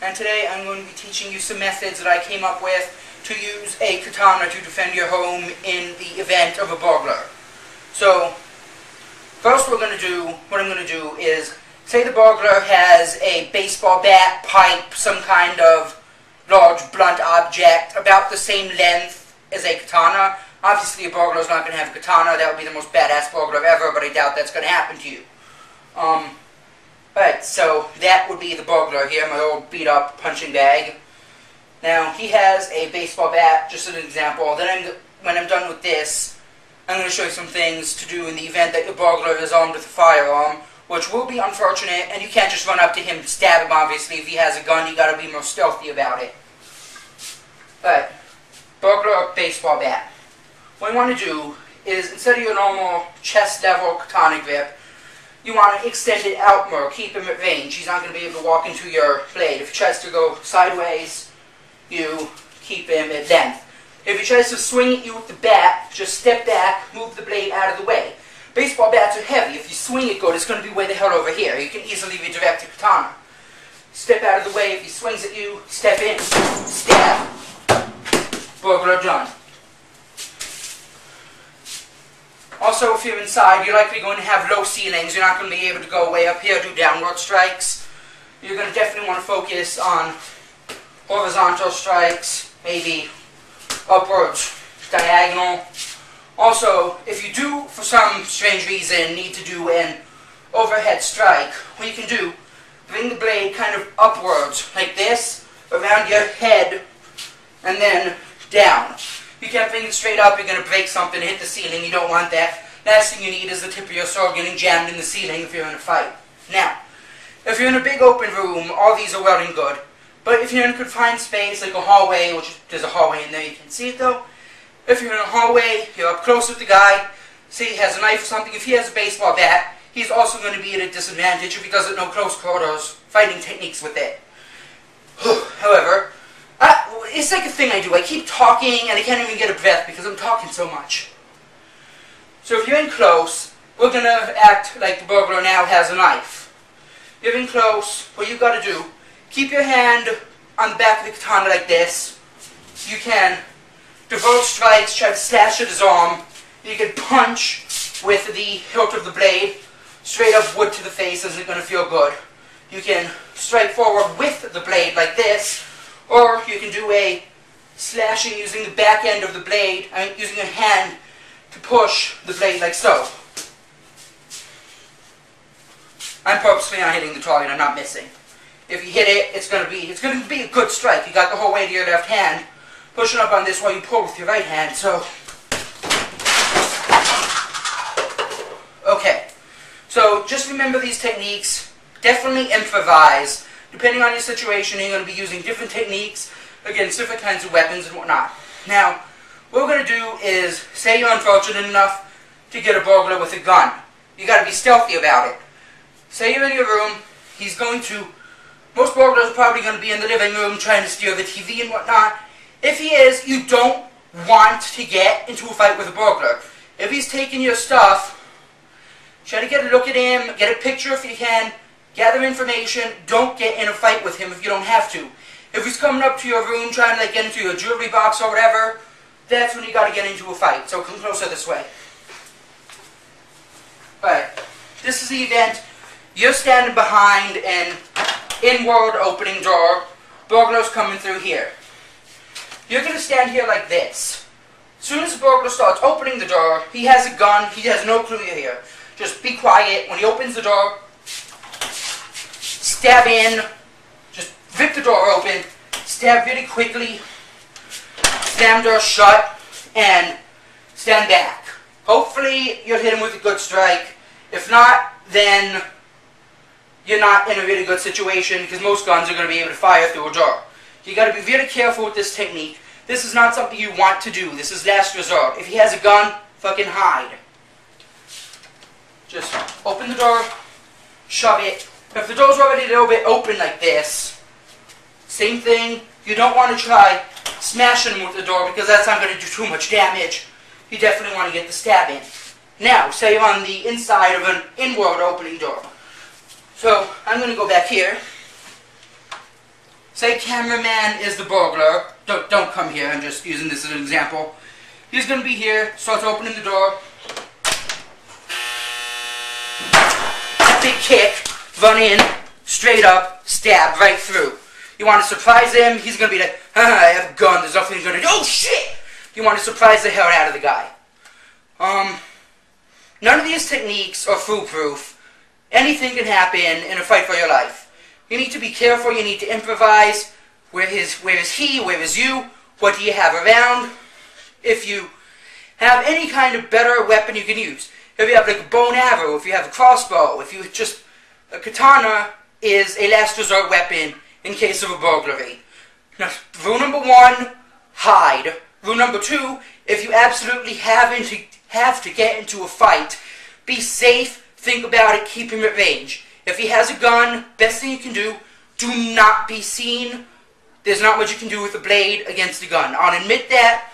and today I'm going to be teaching you some methods that I came up with to use a katana to defend your home in the event of a burglar. So, first what I'm going to do is, say the burglar has a baseball bat, pipe, some kind of large blunt object about the same length as a katana. Obviously a burglar is not going to have a katana. That would be the most badass burglar ever, but I doubt that's going to happen to you. Alright, so that would be the burglar here, my old beat up punching bag. Now, he has a baseball bat, just as an example. Then when I'm done with this, I'm going to show you some things to do in the event that your burglar is armed with a firearm, which will be unfortunate, and you can't just run up to him and stab him, obviously. If he has a gun, you got to be more stealthy about it. Alright, burglar baseball bat. What you want to do is, instead of your normal chest level katana grip, you want to extend it out more, keep him at range. He's not going to be able to walk into your blade. If he tries to go sideways, you keep him at length. If he tries to swing at you with the bat, just step back, move the blade out of the way. Baseball bats are heavy. If you swing it good, it's going to be way the hell over here. You can easily redirect your katana. Step out of the way. If he swings at you, step in, stab. Burglar done. Also, if you're inside, you're likely going to have low ceilings. You're not going to be able to go way up here, do downward strikes. You're going to definitely want to focus on horizontal strikes, maybe upwards, diagonal. Also, if you do, for some strange reason, need to do an overhead strike, what you can do, bring the blade kind of upwards, like this, around your head, and then down. You can't bring it straight up, you're going to break something, hit the ceiling, you don't want that. Last thing you need is the tip of your sword getting jammed in the ceiling if you're in a fight. Now, if you're in a big open room, all these are well and good. But if you're in a confined space, like a hallway, which there's a hallway in there, you can see it though. If you're in a hallway, you're up close with the guy, say he has a knife or something, if he has a baseball bat, he's also going to be at a disadvantage if he doesn't know close quarters fighting techniques with it. However, it's like a thing I do. I keep talking and I can't even get a breath because I'm talking so much. So if you're in close, we're going to act like the burglar now has a knife. You're in close, what you've got to do, keep your hand on the back of the katana like this. You can divert strikes, try to slash at his arm. You can punch with the hilt of the blade. Straight up wood to the face isn't going to feel good. You can strike forward with the blade like this. Or you can do a slashing using the back end of the blade, using your hand to push the blade like so. I'm purposely not hitting the target, I'm not missing. If you hit it, it's going to be a good strike. You got the whole way to your left hand, pushing up on this while you pull with your right hand, so. Okay, so just remember these techniques, definitely improvise. Depending on your situation, you're going to be using different techniques against different kinds of weapons and whatnot. Now, what we're going to do is, say you're unfortunate enough to get a burglar with a gun. You got to be stealthy about it. Say you're in your room, most burglars are probably going to be in the living room trying to steal the TV and whatnot. If he is, you don't want to get into a fight with a burglar. If he's taking your stuff, try to get a look at him, get a picture if you can, gather information. Don't get in a fight with him if you don't have to. If he's coming up to your room trying to get into your jewelry box or whatever, that's when you got to get into a fight. So come closer this way. Alright, this is the event. You're standing behind an inward opening door. Burglar's coming through here. You're going to stand here like this. As soon as the burglar starts opening the door, he has a gun. He has no clue you're here. Just be quiet. When he opens the door, stab in, just rip the door open, stab really quickly, slam door shut, and stand back. Hopefully you'll hit him with a good strike. If not, then you're not in a really good situation because most guns are going to be able to fire through a door. You got to be really careful with this technique. This is not something you want to do. This is last resort. If he has a gun, fucking hide. Just open the door, shove it. If the door's already a little bit open like this, same thing. You don't want to try smashing him with the door because that's not going to do too much damage. You definitely want to get the stab in. Now, say you're on the inside of an inward opening door. So, I'm going to go back here. say cameraman is the burglar. Don't come here. I'm just using this as an example. He's going to be here, starts opening the door. Big kick, run in, straight up, stab right through. You want to surprise him, he's going to be like, I have a gun, there's nothing going to do. Oh shit! You want to surprise the hell out of the guy. None of these techniques are foolproof. Anything can happen in a fight for your life. You need to be careful, you need to improvise. Where is he, where is you, what do you have around? If you have any kind of better weapon you can use. If you have like a bow and arrow, if you have a crossbow, if you just... A katana is a last resort weapon in case of a burglary. Now, rule number 1, hide. Rule number 2, if you absolutely have to get into a fight, be safe, think about it, keep him at range. If he has a gun, best thing you can do not be seen. There's not much you can do with a blade against a gun. I'll admit that.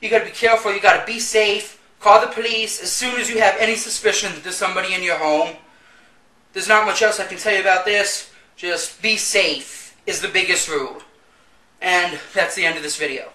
You gotta be careful, you gotta be safe. Call the police as soon as you have any suspicion that there's somebody in your home. There's not much else I can tell you about this. Just be safe is the biggest rule. And that's the end of this video.